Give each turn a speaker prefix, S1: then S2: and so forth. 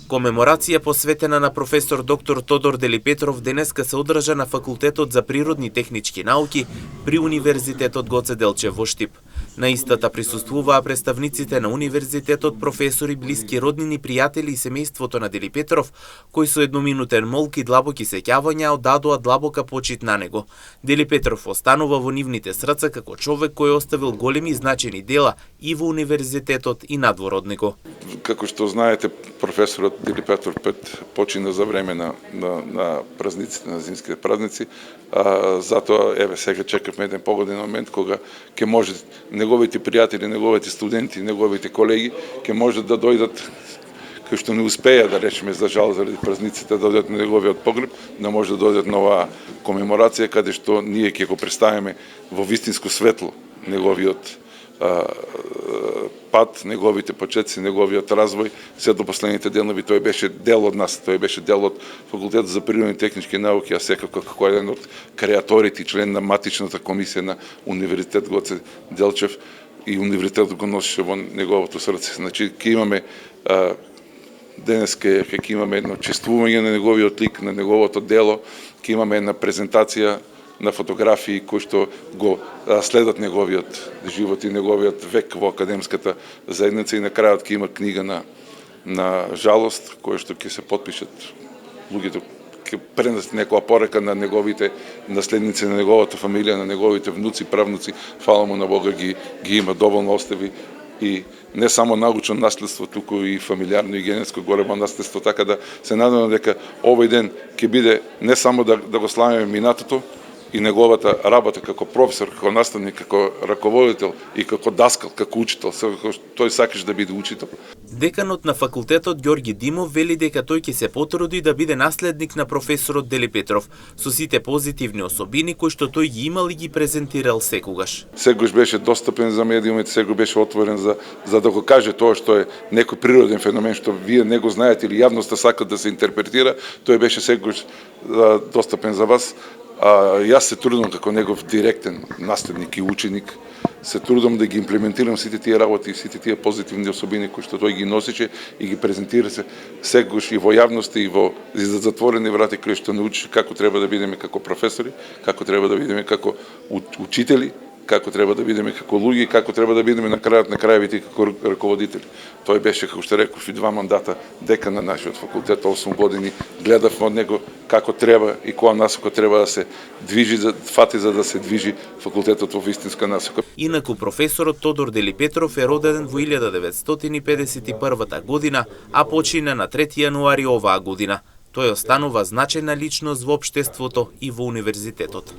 S1: Комеморација посветена на професор доктор Тодор Делипетров денеска се одржа на Факултетот за природни технички науки при Универзитетот Гоце Делчев во Штип. На истата присуствуваа представниците на универзитетот, професори, блиски роднини, пријатели и семејството на Делипетров, кои со едноминутен молк и длабоки сеќавања одадоа длабока почит на него. Делипетров останува во нивните срца како човек кој оставил големи и значајни дела и во универзитетот и надвор од него.
S2: Како што знаете, професорот Делипетров почина за време на празниците, на зимските празници, затоа еве сега чекавме еден погоден момент кога ќе може неговите пријатели, неговите студенти, неговите колеги ќе може да дојдат, кои што не успеа, да речеме, за жал заради празниците, да дојдат на неговиот погреб, да може да дојдат на оваа комеморација каде што ние ќе го представиме во вистинско светло неговиот пат, неговите почетци, неговиот развој, се до последните денови. Тој беше дел од нас, тој беше дел од Факултетот за природни и технички науки, а секако како еден од креаторите и член на матичната комисија на Универзитет Гоце Делчев, и универзитетот го носеше во неговото срце. Значи, ќе имаме денеска ќе имаме едно чествување на неговиот лик, на неговото дело, ќе имаме една презентација на фотографии кои што го следат неговиот живот и неговиот век во академската заедница, и на крајот ќе има книга на жалост, која што ќе се потпишат луѓето, ќе пренесат некоја порака на неговите наследници, на неговата фамилија, на неговите внуци, правнуци. Фала му на Бога ги има доволно остави, и не само научно наследство, туку и фамилиарно и генетско големо наследство, така да се надевам дека овој ден ќе биде не само да го славиме минатото и неговата работа како професор, како наставник, како раководител и како даскал, како учител, тој сакаше да биде учител.
S1: Деканот на факултетот Ѓорги Димов вели дека тој ќе се потруди да биде наследник на професорот Делипетров со сите позитивни особини кои што тој ги имал и ги презентирал секогаш.
S2: Секогаш беше достапен за медиумите, секогаш беше отворен за да го каже тоа што е некој природен феномен што вие не го знаете или јавноста сакат да се интерпретира. Тој беше секогаш достапен за вас. Јас се трудам како негов директен наследник и ученик, се трудам да ги имплементирам сите тие работи и сите тие позитивни особини кои што тој ги носеше и ги презентираше секогаш и во јавност и во затворени врати, кои што научи како треба да бидеме како професори, како треба да бидеме како учители, како треба да бидеме како луѓе и како треба да бидеме на крајот на крајевите како раководители. Тој беше, како што реков, и 2 мандата декан на нашиот факултет, 8 години. Гледавме од него како треба и која насока треба да се движи, фати за да се движи факултетот во вистинска насока.
S1: Инаку професорот Тодор Делипетров е роден во 1951 година, а почина на 3 јануари оваа година. Тој останува значајна личност во општеството и во универзитетот.